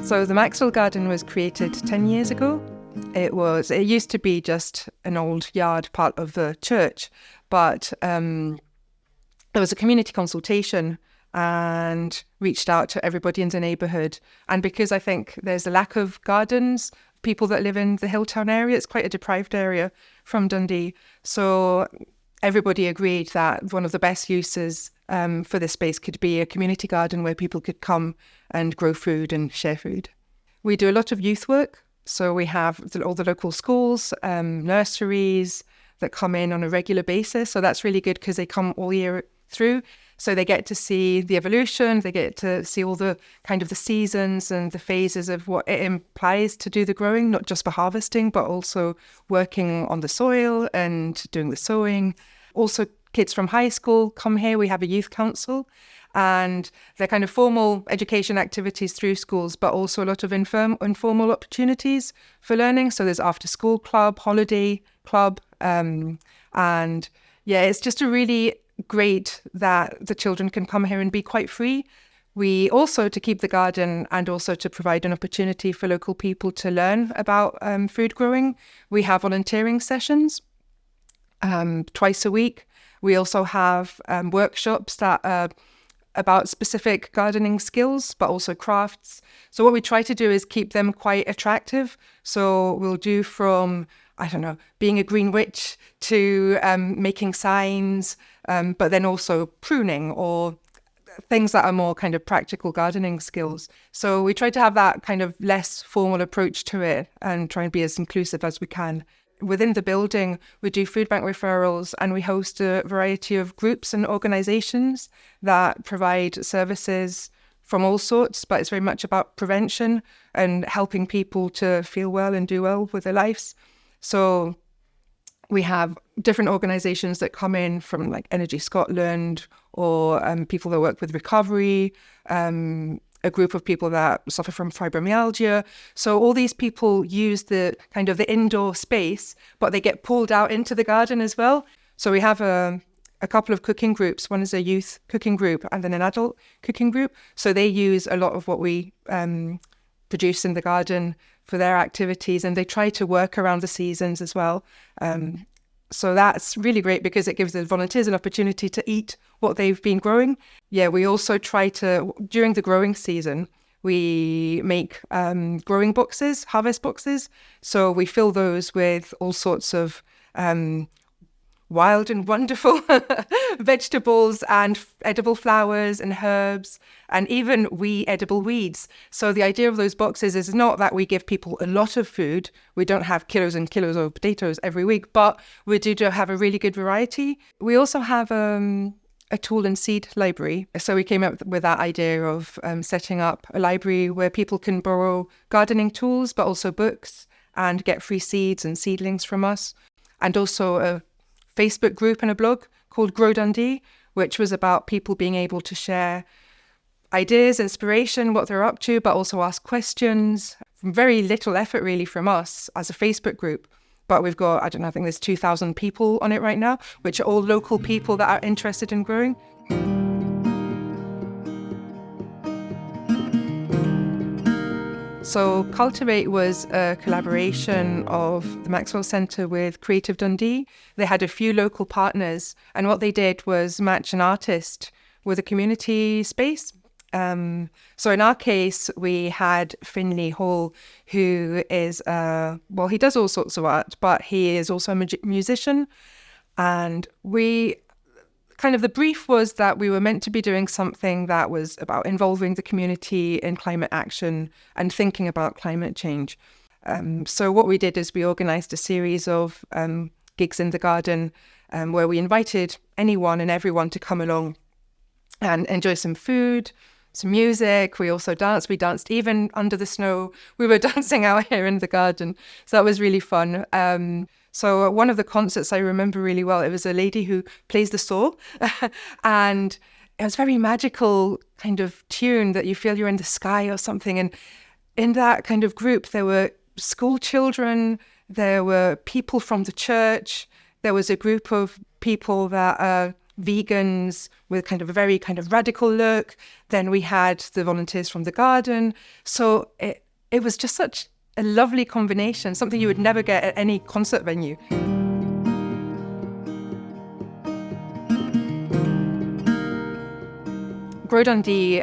So the Maxwell Garden was created 10 years ago. It used to be just an old yard part of the church, but there was a community consultation and reached out to everybody in the neighbourhood. And because I think there's a lack of gardens, people that live in the Hilltown area, it's quite a deprived area from Dundee. So everybody agreed that one of the best uses for this space could be a community garden where people could come and grow food and share food. We do a lot of youth work. So we have all the local schools, nurseries that come in on a regular basis. So that's really good because they come all year through. So they get to see the evolution, they get to see all the kind of the seasons and the phases of what it implies to do the growing, not just for harvesting, but also working on the soil and doing the sowing. Also, kids from high school come here. We have a youth council, and they're kind of formal education activities through schools, but also a lot of informal opportunities for learning. So there's after school club, holiday club, and yeah, it's just a really great that the children can come here and be quite free. We also, to keep the garden and also to provide an opportunity for local people to learn about food growing, we have volunteering sessions twice a week. We also have workshops that are about specific gardening skills, but also crafts. So what we try to do is keep them quite attractive. So we'll do from, I don't know, being a green witch to making signs, but then also pruning or things that are more kind of practical gardening skills. So we try to have that kind of less formal approach to it and try and be as inclusive as we can. Within the building, we do food bank referrals, and we host a variety of groups and organisations that provide services from all sorts, but it's very much about prevention and helping people to feel well and do well with their lives. So we have different organisations that come in from like Energy Scotland or people that work with recovery, a group of people that suffer from fibromyalgia. So all these people use the kind of the indoor space, but they get pulled out into the garden as well. So we have a couple of cooking groups. One is a youth cooking group and then an adult cooking group. So they use a lot of what we produce in the garden for their activities, and they try to work around the seasons as well. So that's really great because it gives the volunteers an opportunity to eat what they've been growing. Yeah, we also try to, during the growing season, we make growing boxes, harvest boxes. So we fill those with all sorts of wild and wonderful vegetables and edible flowers and herbs and even edible weeds. So the idea of those boxes is not that we give people a lot of food. We don't have kilos and kilos of potatoes every week, but we do have a really good variety. We also have a tool and seed library. So we came up with that idea of setting up a library where people can borrow gardening tools, but also books and get free seeds and seedlings from us. And also a Facebook group and a blog called Grow Dundee, which was about people being able to share ideas, inspiration, what they're up to, but also ask questions. Very little effort really from us as a Facebook group. But we've got, I think there's 2,000 people on it right now, which are all local people that are interested in growing. So Cultivate was a collaboration of the MAXwell Centre with Creative Dundee. They had a few local partners, and what they did was match an artist with a community space. So in our case, we had Finlay Hall, who is, he does all sorts of art, but he is also a musician. And the brief was that we were meant to be doing something that was about involving the community in climate action and thinking about climate change. So what we did is we organised a series of gigs in the garden where we invited anyone and everyone to come along and enjoy some food, some music. We also danced. We danced even under the snow. We were dancing out here in the garden. So that was really fun. So one of the concerts I remember really well, it was a lady who plays the saw and it was a very magical kind of tune that you feel you're in the sky or something. And in that kind of group, there were school children, there were people from the church, there was a group of people that are vegans with kind of a very kind of radical look. Then we had the volunteers from the garden. So it was just such a lovely combination, something you would never get at any concert venue. Grow Dundee,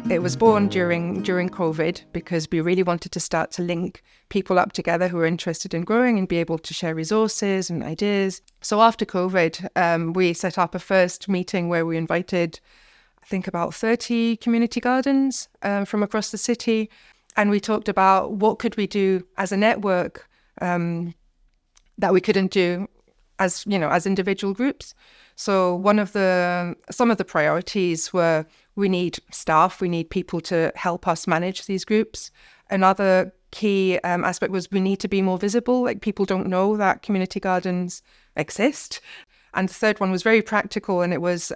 it was born during COVID because we really wanted to start to link people up together who are interested in growing and be able to share resources and ideas. So after COVID, we set up a first meeting where we invited, I think, about 30 community gardens from across the city. And we talked about what could we do as a network that we couldn't do as individual groups. So some of the priorities were we need staff, we need people to help us manage these groups. Another key aspect was we need to be more visible, like people don't know that community gardens exist. And the third one was very practical, and it was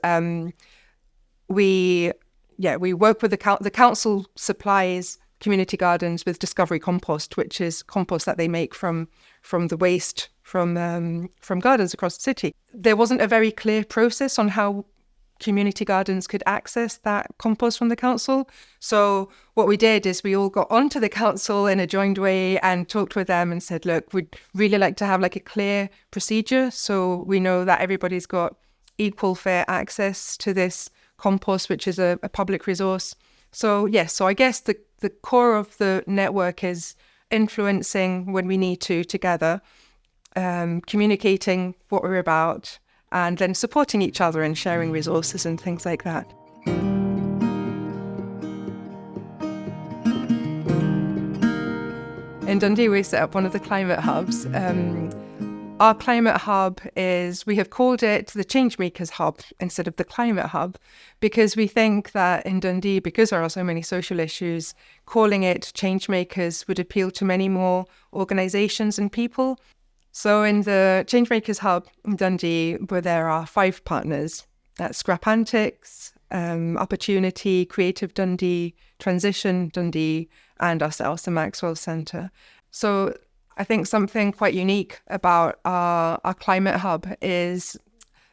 we work with the council supplies community gardens with discovery compost, which is compost that they make from the waste from gardens across the city. There wasn't a very clear process on how community gardens could access that compost from the council. So what we did is we all got onto the council in a joined way and talked with them and said, look, we'd really like to have like a clear procedure so we know that everybody's got equal fair access to this compost, which is a public resource. So yes, so I guess the core of the network is influencing when we need to together, communicating what we're about, and then supporting each other and sharing resources and things like that. In Dundee, we set up one of the climate hubs. Our climate hub we have called it the Changemakers Hub instead of the Climate Hub, because we think that in Dundee, because there are so many social issues, calling it Changemakers would appeal to many more organisations and people. So in the Changemakers Hub in Dundee, where there are 5 partners, that's Scrap Antics, Opportunity, Creative Dundee, Transition Dundee, and ourselves, the MAXwell Centre. So I think something quite unique about our climate hub is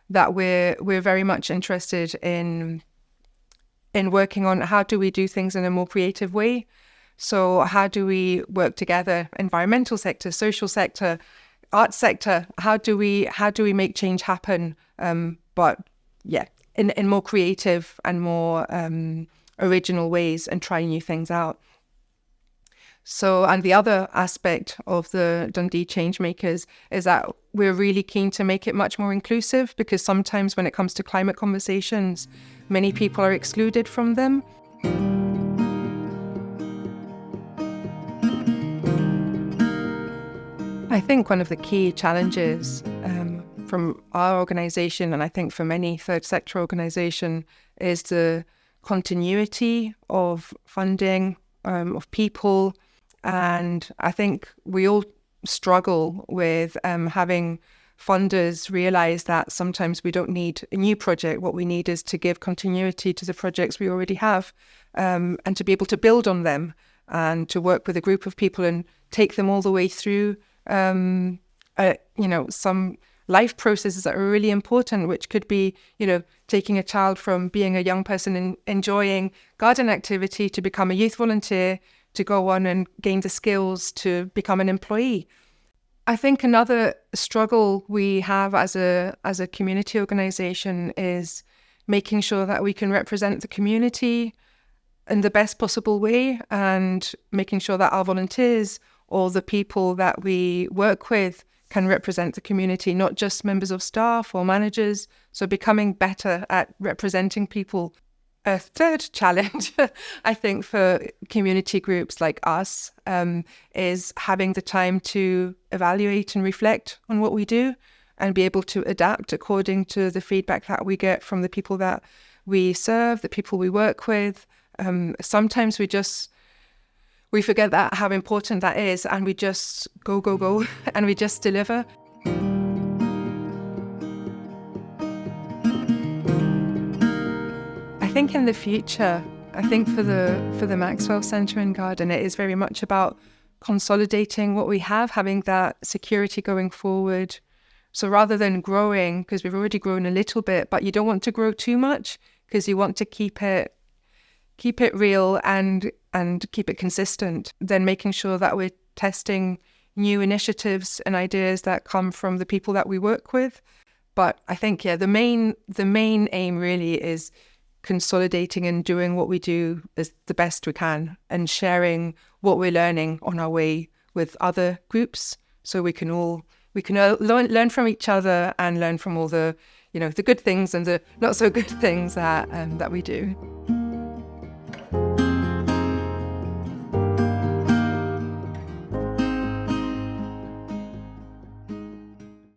that we're very much interested in working on how do we do things in a more creative way. So how do we work together, environmental sector, social sector, arts sector, how do we make change happen? But yeah, in more creative and more original ways and try new things out. So, and the other aspect of the Dundee Changemakers is that we're really keen to make it much more inclusive, because sometimes when it comes to climate conversations, many people are excluded from them. I think one of the key challenges from our organisation, and I think for many third sector organisation, is the continuity of funding, of people. And I think we all struggle with having funders realise that sometimes we don't need a new project. What we need is to give continuity to the projects we already have, and to be able to build on them and to work with a group of people and take them all the way through some life processes that are really important, which could be, taking a child from being a young person and enjoying garden activity to become a youth volunteer, to go on and gain the skills to become an employee. I think another struggle we have as a community organisation is making sure that we can represent the community in the best possible way, and making sure that our volunteers or the people that we work with can represent the community, not just members of staff or managers. So becoming better at representing people. A third challenge, I think, for community groups like us is having the time to evaluate and reflect on what we do and be able to adapt according to the feedback that we get from the people that we serve, the people we work with. Sometimes we forget that, how important that is, and we just go, and we just deliver. I think in the future, I think for the MAXwell Centre and Garden, it is very much about consolidating what we have, having that security going forward, So rather than growing, because we've already grown a little bit, but you don't want to grow too much because you want to keep it real and keep it consistent, then making sure that we're testing new initiatives and ideas that come from the people that we work with. But I think, the main aim really is consolidating and doing what we do as the best we can and sharing what we're learning on our way with other groups, so we can all learn from each other and learn from all the the good things and the not so good things that we do.